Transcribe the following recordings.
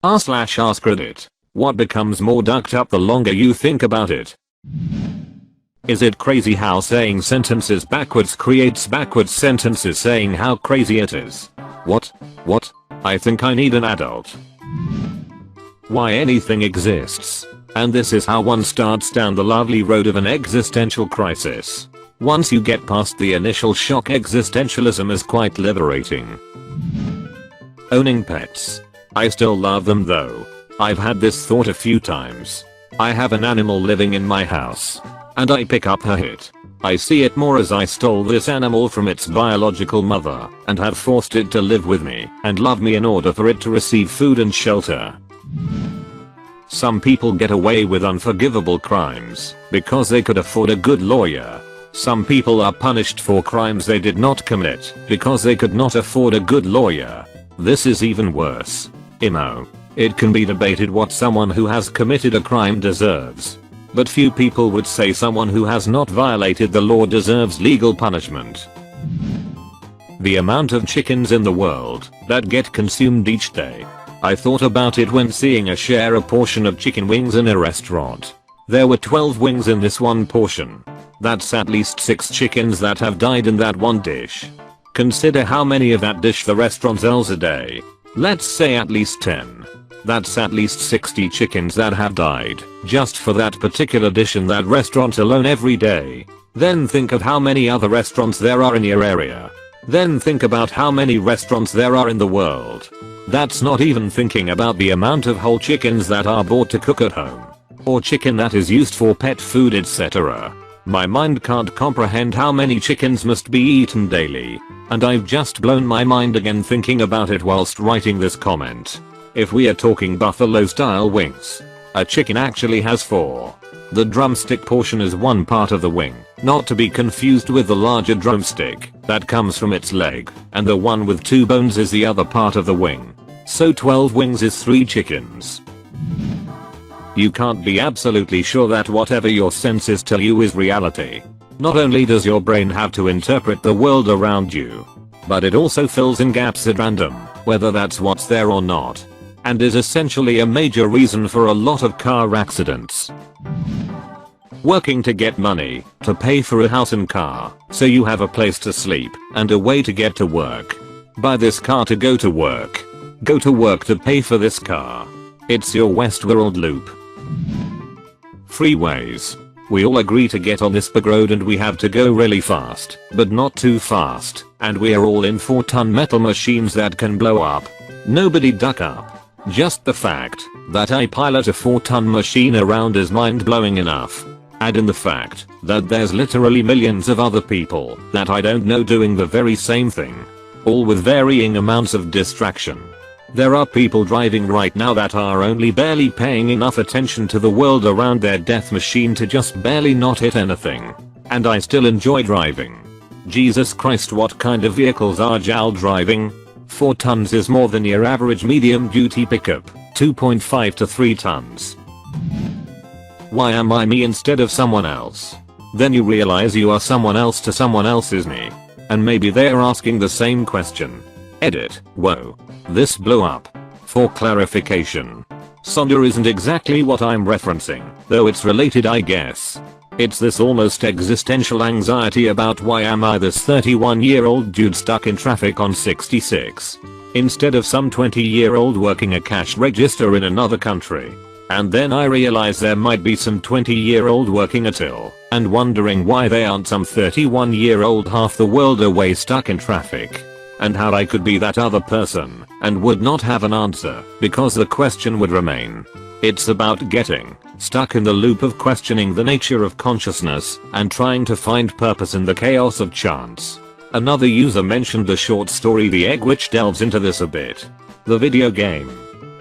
r/AskReddit. What becomes more ducked up the longer you think about it? Is it crazy how saying sentences backwards creates backwards sentences saying how crazy it is? What? I think I need an adult. Why anything exists. And this is how one starts down the lovely road of an existential crisis. Once you get past the initial shock, existentialism is quite liberating. Owning pets. I still love them though. I've had this thought a few times. I have an animal living in my house. And I pick up her hit. I see it more as I stole this animal from its biological mother and have forced it to live with me and love me in order for it to receive food and shelter. Some people get away with unforgivable crimes because they could afford a good lawyer. Some people are punished for crimes they did not commit because they could not afford a good lawyer. This is even worse. It can be debated what someone who has committed a crime deserves. But few people would say someone who has not violated the law deserves legal punishment. The amount of chickens in the world that get consumed each day. I thought about it when seeing a portion of chicken wings in a restaurant. There were 12 wings in this one portion. That's at least 6 chickens that have died in that one dish. Consider how many of that dish the restaurant sells a day. Let's say at least 10. That's at least 60 chickens that have died just for that particular dish in that restaurant alone every day. Then think of how many other restaurants there are in your area. Then think about how many restaurants there are in the world. That's not even thinking about the amount of whole chickens that are bought to cook at home. Or chicken that is used for pet food, etc. My mind can't comprehend how many chickens must be eaten daily. And I've just blown my mind again thinking about it whilst writing this comment. If we are talking buffalo style wings, a chicken actually has 4. The drumstick portion is one part of the wing, not to be confused with the larger drumstick that comes from its leg, and the one with 2 bones is the other part of the wing. So 12 wings is 3 chickens. You can't be absolutely sure that whatever your senses tell you is reality. Not only does your brain have to interpret the world around you, but it also fills in gaps at random, whether that's what's there or not. And is essentially a major reason for a lot of car accidents. Working to get money, to pay for a house and car, so you have a place to sleep, and a way to get to work. Buy this car to go to work. Go to work to pay for this car. It's your Westworld loop. Freeways. We all agree to get on this big road and we have to go really fast, but not too fast, and we are all in 4-ton metal machines that can blow up. Nobody duck up. Just the fact that I pilot a 4-ton machine around is mind-blowing enough. Add in the fact that there's literally millions of other people that I don't know doing the very same thing. All with varying amounts of distraction. There are people driving right now that are only barely paying enough attention to the world around their death machine to just barely not hit anything. And I still enjoy driving. Jesus Christ, what kind of vehicles are y'all driving? 4 tons is more than your average medium duty pickup, 2.5 to 3 tons. Why am I me instead of someone else? Then you realize you are someone else to someone else's me. And maybe they're asking the same question. Edit. Whoa. This blew up. For clarification, Sonder isn't exactly what I'm referencing, though it's related I guess. It's this almost existential anxiety about why am I this 31-year-old dude stuck in traffic on 66, instead of some 20-year-old working a cash register in another country. And then I realize there might be some 20-year-old working a till, and wondering why they aren't some 31-year-old half the world away stuck in traffic. And how I could be that other person, and would not have an answer, because the question would remain. It's about getting stuck in the loop of questioning the nature of consciousness and trying to find purpose in the chaos of chance. Another user mentioned the short story The Egg, which delves into this a bit. The video game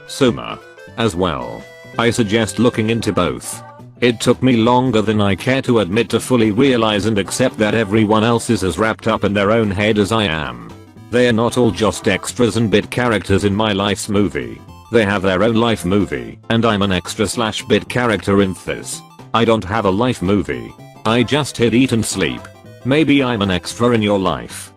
Soma as well. I suggest looking into both. It took me longer than I care to admit to fully realize and accept that everyone else is as wrapped up in their own head as I am. They are not all just extras and bit characters in my life's movie. They have their own life movie, and I'm an extra/bit character in this. I don't have a life movie. I just hit eat and sleep. Maybe I'm an extra in your life.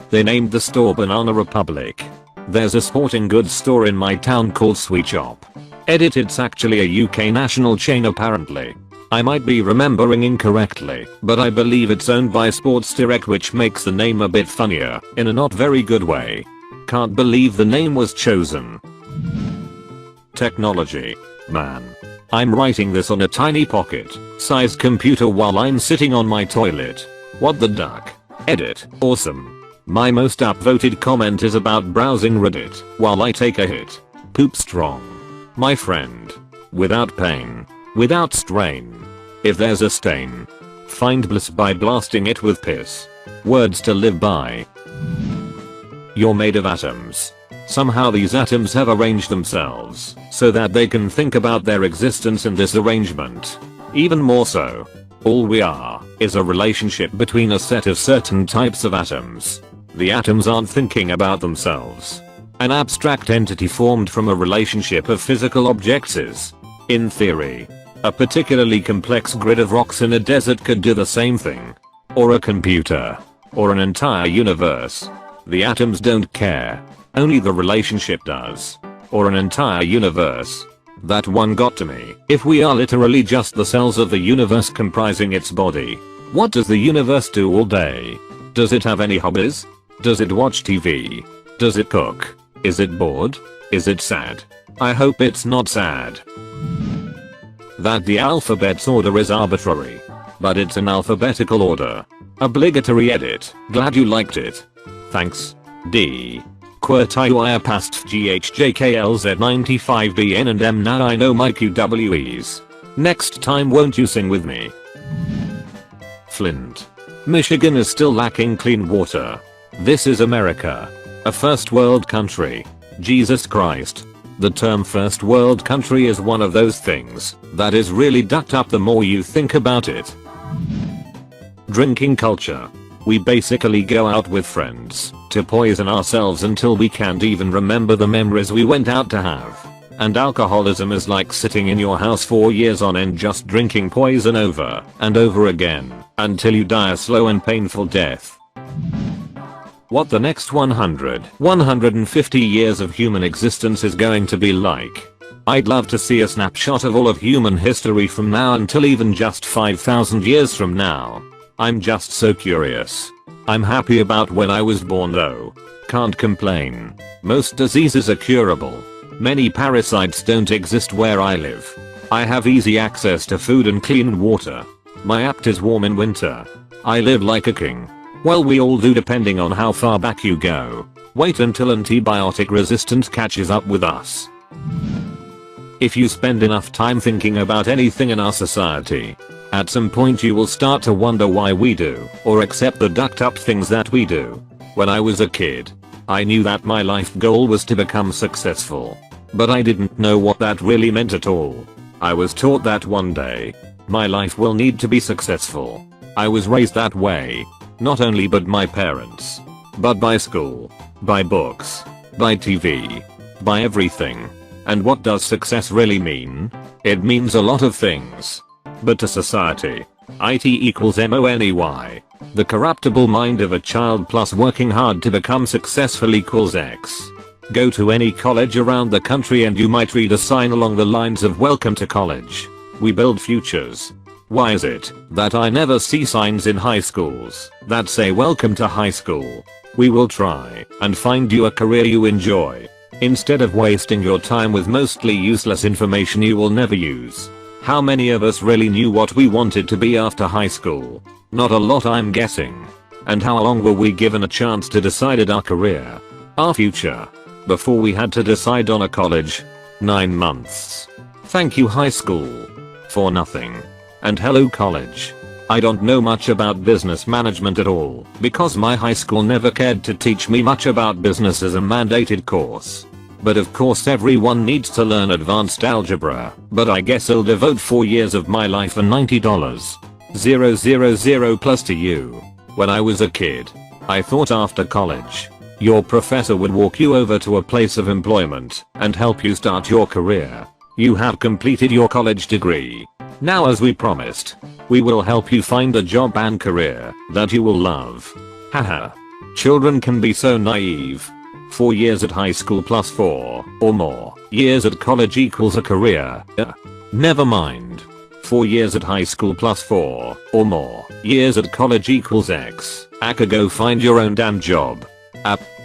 They named the store Banana Republic. There's a sporting goods store in my town called Sweet Shop. It's actually a UK national chain apparently. I might be remembering incorrectly, but I believe it's owned by Sports Direct, which makes the name a bit funnier, in a not very good way. Can't believe the name was chosen. Technology. Man. I'm writing this on a tiny pocket-sized computer while I'm sitting on my toilet. What the duck? Edit. Awesome. My most upvoted comment is about browsing Reddit while I take a hit. Poop strong. My friend. Without pain. Without strain. If there's a stain, find bliss by blasting it with piss. Words to live by. You're made of atoms. Somehow these atoms have arranged themselves so that they can think about their existence in this arrangement. Even more so, all we are is a relationship between a set of certain types of atoms. The atoms aren't thinking about themselves. An abstract entity formed from a relationship of physical objects is, in theory, a particularly complex grid of rocks in a desert could do the same thing. Or a computer. Or an entire universe. The atoms don't care. Only the relationship does. Or an entire universe. That one got to me. If we are literally just the cells of the universe comprising its body, what does the universe do all day? Does it have any hobbies? Does it watch TV? Does it cook? Is it bored? Is it sad? I hope it's not sad. That the alphabet's order is arbitrary. But it's an alphabetical order. Obligatory edit. Glad you liked it. Thanks. D. QWERTY past GHJKLZ95BN and M. Now I know my QWEs. Next time won't you sing with me? Flint. Michigan is still lacking clean water. This is America. A first world country. Jesus Christ. The term first world country is one of those things that is really ducked up the more you think about it. Drinking culture. We basically go out with friends to poison ourselves until we can't even remember the memories we went out to have. And alcoholism is like sitting in your house for years on end just drinking poison over and over again until you die a slow and painful death. What the next 150 years of human existence is going to be like. I'd love to see a snapshot of all of human history from now until even just 5,000 years from now. I'm just so curious. I'm happy about when I was born though. Can't complain. Most diseases are curable. Many parasites don't exist where I live. I have easy access to food and clean water. My apt is warm in winter. I live like a king. Well, we all do depending on how far back you go. Wait until antibiotic resistance catches up with us. If you spend enough time thinking about anything in our society, at some point you will start to wonder why we do or accept the ducked up things that we do. When I was a kid, I knew that my life goal was to become successful. But I didn't know what that really meant at all. I was taught that one day, my life will need to be successful. I was raised that way. Not only by my parents, but by school, by books, by TV, by everything. And what does success really mean? It means a lot of things. But to society, IT equals money. The corruptible mind of a child plus working hard to become successful equals X. Go to any college around the country and you might read a sign along the lines of "Welcome to college. We build futures." Why is it that I never see signs in high schools that say "Welcome to high school. We will try and find you a career you enjoy," instead of wasting your time with mostly useless information you will never use? How many of us really knew what we wanted to be after high school? Not a lot, I'm guessing. And how long were we given a chance to decide our career, our future, before we had to decide on a college? 9 months. Thank you high school. For nothing. And hello college. I don't know much about business management at all because my high school never cared to teach me much about business as a mandated course. But of course everyone needs to learn advanced algebra, but I guess I'll devote 4 years of my life for $90,000 plus to you. When I was a kid, I thought after college, your professor would walk you over to a place of employment and help you start your career. You have completed your college degree. Now, as we promised, we will help you find a job and career that you will love. Haha. Children can be so naive. 4 years at high school plus 4 or more years at college equals a career. Never mind. 4 years at high school plus 4 or more years at college equals X. Aka go find your own damn job.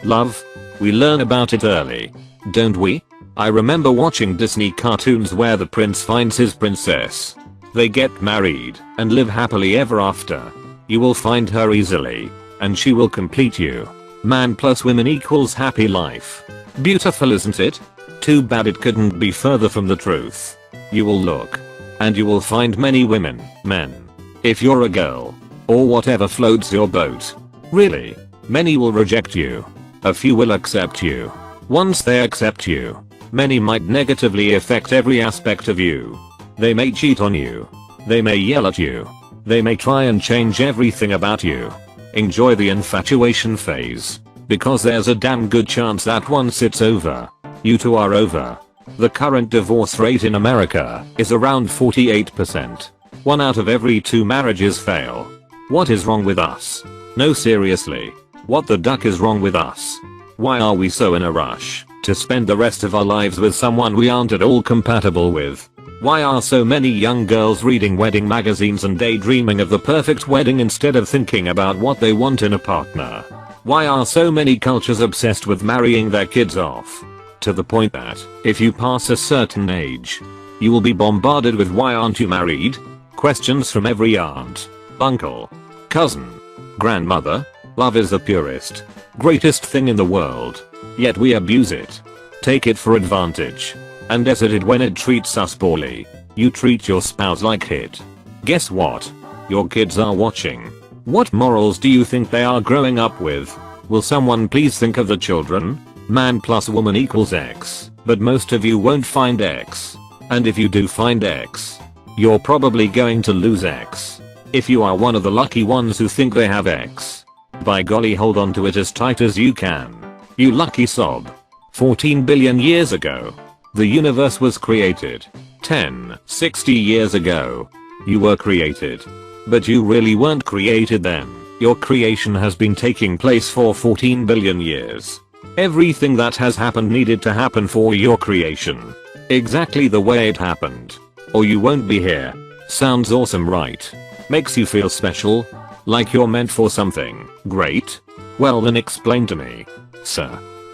Love? We learn about it early, don't we? I remember watching Disney cartoons where the prince finds his princess. They get married and live happily ever after. You will find her easily, and she will complete you. Man plus women equals happy life. Beautiful, isn't it? Too bad it couldn't be further from the truth. You will look, and you will find many women, men. If you're a girl, or whatever floats your boat. Really, many will reject you. A few will accept you. Once they accept you, many might negatively affect every aspect of you. They may cheat on you. They may yell at you. They may try and change everything about you. Enjoy the infatuation phase, because there's a damn good chance that once it's over, you two are over. The current divorce rate in America is around 48%. 1 out of every 2 marriages fail. What is wrong with us? No, seriously. What the duck is wrong with us? Why are we so in a rush to spend the rest of our lives with someone we aren't at all compatible with? Why are so many young girls reading wedding magazines and daydreaming of the perfect wedding instead of thinking about what they want in a partner? Why are so many cultures obsessed with marrying their kids off? To the point that, if you pass a certain age, you will be bombarded with "why aren't you married?" questions from every aunt, uncle, cousin, grandmother. Love is the purest, greatest thing in the world. Yet we abuse it. Take it for advantage. And desert it when it treats us poorly. You treat your spouse like shit. Guess what? Your kids are watching. What morals do you think they are growing up with? Will someone please think of the children? Man plus woman equals X. But most of you won't find X. And if you do find X, you're probably going to lose X. If you are one of the lucky ones who think they have X, by golly, hold on to it as tight as you can. You lucky sob. 14 billion years ago, the universe was created. 60 years ago, you were created. But you really weren't created then. Your creation has been taking place for 14 billion years. Everything that has happened needed to happen for your creation. Exactly the way it happened. Or you won't be here. Sounds awesome, right? Makes you feel special? Like you're meant for something great? Well then explain to me, sir.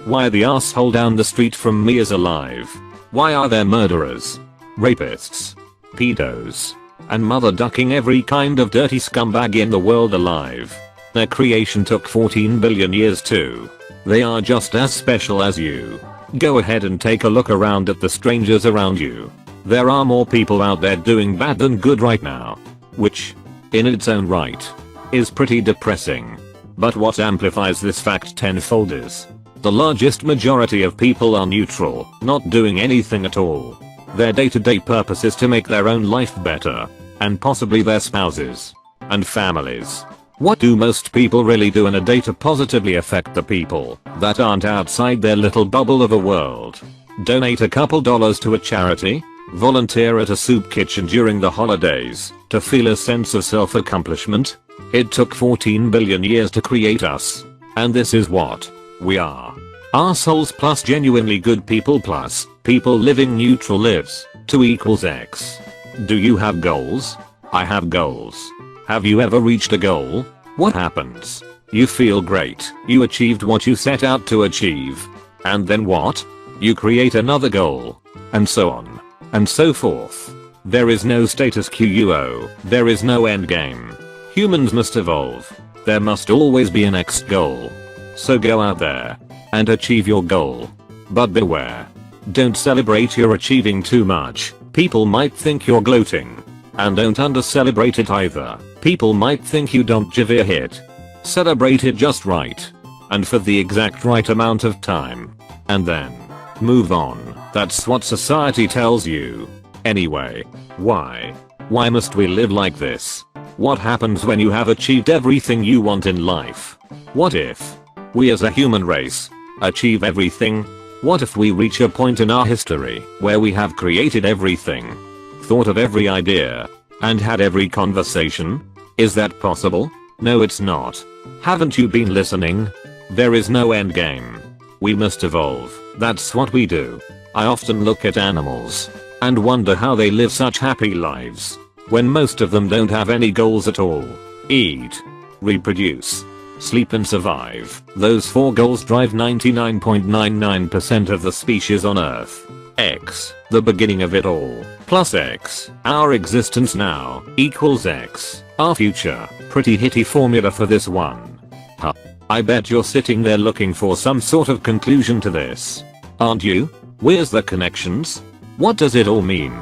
Why the asshole down the street from me is alive? Why are there murderers, rapists, pedos, and mother ducking every kind of dirty scumbag in the world alive? Their creation took 14 billion years too. They are just as special as you. Go ahead and take a look around at the strangers around you. There are more people out there doing bad than good right now. Which, in its own right, is pretty depressing. But what amplifies this fact tenfold is, the largest majority of people are neutral, not doing anything at all. Their day-to-day purpose is to make their own life better, and possibly their spouses and families. What do most people really do in a day to positively affect the people that aren't outside their little bubble of a world? Donate a couple dollars to a charity? Volunteer at a soup kitchen during the holidays to feel a sense of self-accomplishment? It took 14 billion years to create us. And this is what we are. Arseholes plus genuinely good people plus people living neutral lives. 2 equals X. Do you have goals? I have goals. Have you ever reached a goal? What happens? You feel great. You achieved what you set out to achieve. And then what? You create another goal. And so on. And so forth. There is no status quo. There is no end game. Humans must evolve. There must always be a next goal. So go out there and achieve your goal. But beware. Don't celebrate your achieving too much. People might think you're gloating. And don't under-celebrate it either. People might think you don't give a hit. Celebrate it just right. And for the exact right amount of time. And then move on. That's what society tells you. Anyway, why? Why must we live like this? What happens when you have achieved everything you want in life? What if we as a human race achieve everything? What if we reach a point in our history where we have created everything, thought of every idea, and had every conversation? Is that possible? No, it's not. Haven't you been listening? There is no end game. We must evolve, that's what we do. I often look at animals and wonder how they live such happy lives when most of them don't have any goals at all. Eat, reproduce, sleep and survive. Those 4 goals drive 99.99% of the species on Earth. X, the beginning of it all, plus X, our existence now, equals X, our future. Pretty hitty formula for this one. Huh. I bet you're sitting there looking for some sort of conclusion to this. Aren't you? Where's the connections? What does it all mean?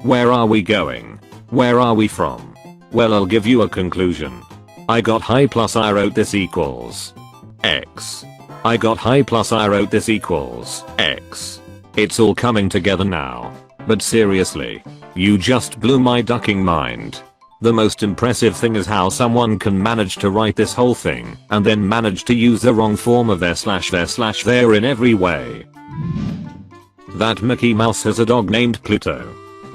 Where are we going? Where are we from? Well, I'll give you a conclusion. I got high plus I wrote this equals X. I got high plus I wrote this equals X. It's all coming together now. But seriously, you just blew my ducking mind. The most impressive thing is how someone can manage to write this whole thing and then manage to use the wrong form of their in every way. That Mickey Mouse has a dog named Pluto.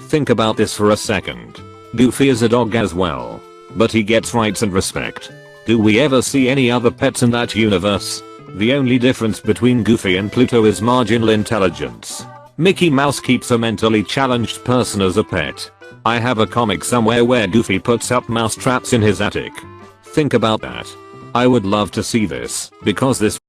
Think about this for a second. Goofy is a dog as well, but he gets rights and respect. Do we ever see any other pets in that universe? The only difference between Goofy and Pluto is marginal intelligence. Mickey Mouse keeps a mentally challenged person as a pet. I have a comic somewhere where Goofy puts up mouse traps in his attic. Think about that. I would love to see this, because this